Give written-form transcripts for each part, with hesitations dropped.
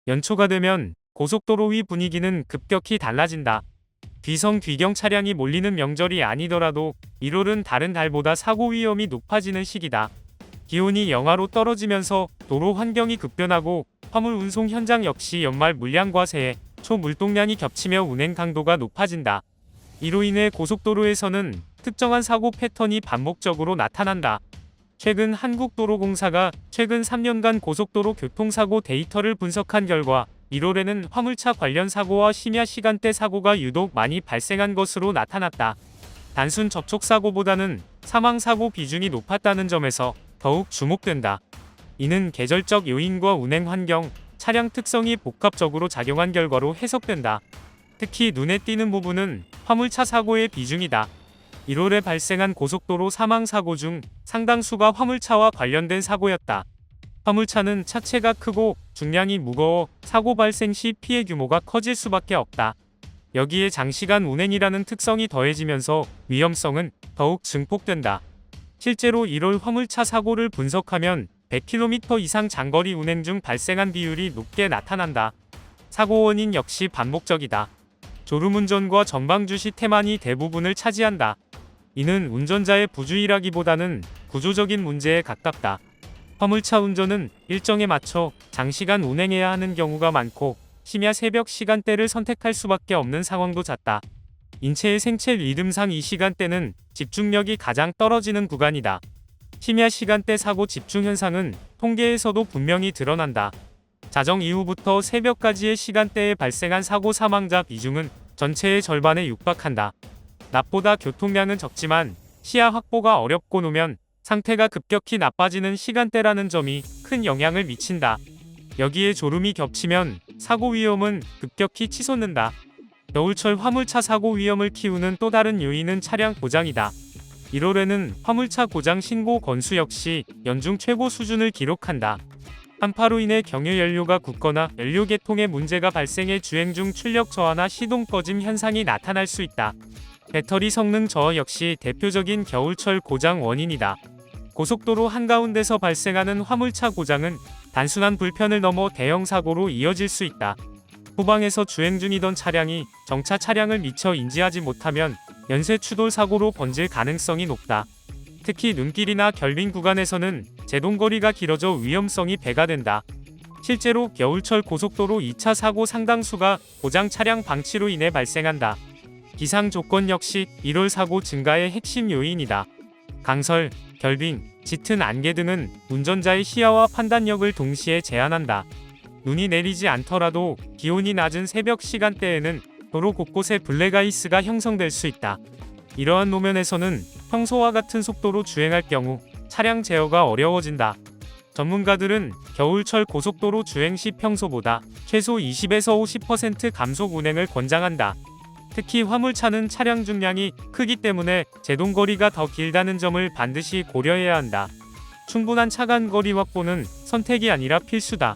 연초가 되면 고속도로 위 분위기는 급격히 달라진다. 뒤성 뒤경 차량이 몰리는 명절이 아니더라도 1월은 다른 달보다 사고 위험이 높아지는 시기다. 기온이 영하로 떨어지면서 도로 환경이 급변하고 화물 운송 현장 역시 연말 물량과 새해 초 물동량이 겹치며 운행 강도가 높아진다. 이로 인해 고속도로에서는 특정한 사고 패턴이 반복적으로 나타난다. 최근 한국도로공사가 최근 3년간 고속도로 교통사고 데이터를 분석한 결과 1월에는 화물차 관련 사고와 심야 시간대 사고가 유독 많이 발생한 것으로 나타났다. 단순 접촉사고보다는 사망사고 비중이 높았다는 점에서 더욱 주목된다. 이는 계절적 요인과 운행 환경, 차량 특성이 복합적으로 작용한 결과로 해석된다. 특히 눈에 띄는 부분은 화물차 사고의 비중이다. 1월에 발생한 고속도로 사망사고 중 상당수가 화물차와 관련된 사고였다. 화물차는 차체가 크고 중량이 무거워 사고 발생 시 피해 규모가 커질 수밖에 없다. 여기에 장시간 운행이라는 특성이 더해지면서 위험성은 더욱 증폭된다. 실제로 1월 화물차 사고를 분석하면 100km 이상 장거리 운행 중 발생한 비율이 높게 나타난다. 사고 원인 역시 반복적이다. 졸음운전과 전방주시 태만이 대부분을 차지한다. 이는 운전자의 부주의라기보다는 구조적인 문제에 가깝다. 화물차 운전은 일정에 맞춰 장시간 운행해야 하는 경우가 많고 심야 새벽 시간대를 선택할 수밖에 없는 상황도 잦다. 인체의 생체 리듬상 이 시간대는 집중력이 가장 떨어지는 구간이다. 심야 시간대 사고 집중 현상은 통계에서도 분명히 드러난다. 자정 이후부터 새벽까지의 시간대에 발생한 사고 사망자 비중은 전체의 절반에 육박한다. 낮보다 교통량은 적지만 시야 확보가 어렵고 노면 상태가 급격히 나빠지는 시간대라는 점이 큰 영향을 미친다. 여기에 졸음이 겹치면 사고 위험은 급격히 치솟는다. 겨울철 화물차 사고 위험을 키우는 또 다른 요인은 차량 고장이다. 1월에는 화물차 고장 신고 건수 역시 연중 최고 수준을 기록한다. 한파로 인해 경유 연료가 굳거나 연료 개통에 문제가 발생해 주행 중 출력 저하나 시동 꺼짐 현상이 나타날 수 있다. 배터리 성능 저하 역시 대표적인 겨울철 고장 원인이다. 고속도로 한가운데서 발생하는 화물차 고장은 단순한 불편을 넘어 대형 사고로 이어질 수 있다. 후방에서 주행 중이던 차량이 정차 차량을 미처 인지하지 못하면 연쇄 추돌 사고로 번질 가능성이 높다. 특히 눈길이나 결빙 구간에서는 제동거리가 길어져 위험성이 배가 된다. 실제로 겨울철 고속도로 2차 사고 상당수가 고장 차량 방치로 인해 발생한다. 기상 조건 역시 1월 사고 증가의 핵심 요인이다. 강설, 결빙, 짙은 안개 등은 운전자의 시야와 판단력을 동시에 제한한다. 눈이 내리지 않더라도 기온이 낮은 새벽 시간대에는 도로 곳곳에 블랙아이스가 형성될 수 있다. 이러한 노면에서는 평소와 같은 속도로 주행할 경우 차량 제어가 어려워진다. 전문가들은 겨울철 고속도로 주행 시 평소보다 최소 20에서 50% 감속 운행을 권장한다. 특히 화물차는 차량 중량이 크기 때문에 제동거리가 더 길다는 점을 반드시 고려해야 한다. 충분한 차간 거리 확보는 선택이 아니라 필수다.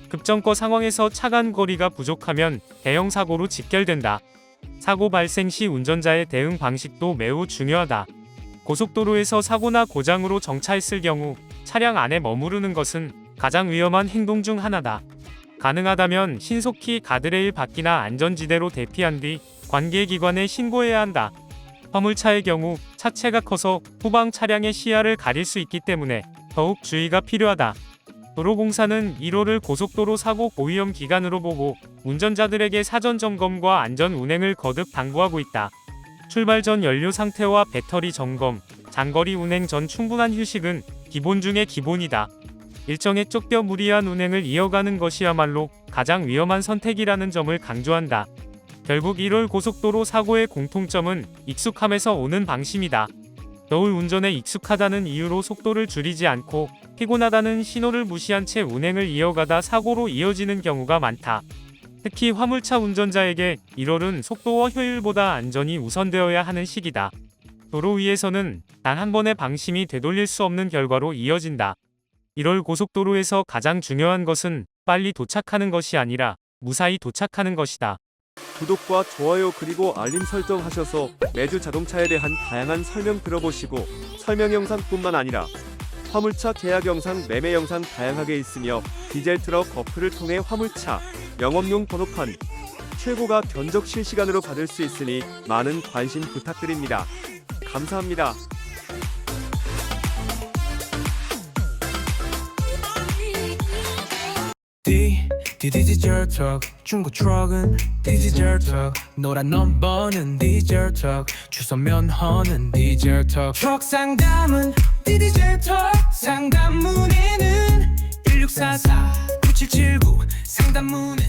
급정거 상황에서 차간 거리가 부족하면 대형 사고로 직결된다. 사고 발생 시 운전자의 대응 방식도 매우 중요하다. 고속도로에서 사고나 고장으로 정차했을 경우 차량 안에 머무르는 것은 가장 위험한 행동 중 하나다. 가능하다면 신속히 가드레일 밖이나 안전지대로 대피한 뒤 관계기관에 신고해야 한다. 화물차의 경우 차체가 커서 후방 차량의 시야를 가릴 수 있기 때문에 더욱 주의가 필요하다. 도로공사는 1월을 고속도로 사고 고위험 기간으로 보고 운전자들에게 사전 점검과 안전 운행을 거듭 당부하고 있다. 출발 전 연료 상태와 배터리 점검, 장거리 운행 전 충분한 휴식은 기본 중의 기본이다. 일정에 쫓겨 무리한 운행을 이어가는 것이야말로 가장 위험한 선택이라는 점을 강조한다. 결국 1월 고속도로 사고의 공통점은 익숙함에서 오는 방심이다. 겨울 운전에 익숙하다는 이유로 속도를 줄이지 않고 피곤하다는 신호를 무시한 채 운행을 이어가다 사고로 이어지는 경우가 많다. 특히 화물차 운전자에게 1월은 속도와 효율보다 안전이 우선되어야 하는 시기다. 도로 위에서는 단 한 번의 방심이 되돌릴 수 없는 결과로 이어진다. 1월 고속도로에서 가장 중요한 것은 빨리 도착하는 것이 아니라 무사히 도착하는 것이다. 구독과 좋아요 그리고 알림 설정하셔서 매주 자동차에 대한 다양한 설명 들어보시고 설명 영상뿐만 아니라 화물차 계약 영상, 매매 영상 다양하게 있으며 디젤 트럭 어플을 통해 화물차 영업용 번호판 최고가 견적 실시간으로 받을 수 있으니 많은 관심 부탁드립니다. 감사합니다. 디젤 트럭 중고 트럭은 디젤 트럭 노란 넘버는 디젤 트럭 주소 면허는 디젤 트럭 상담은 디젤 트럭 상담 문의는 1644-9779 상담 문의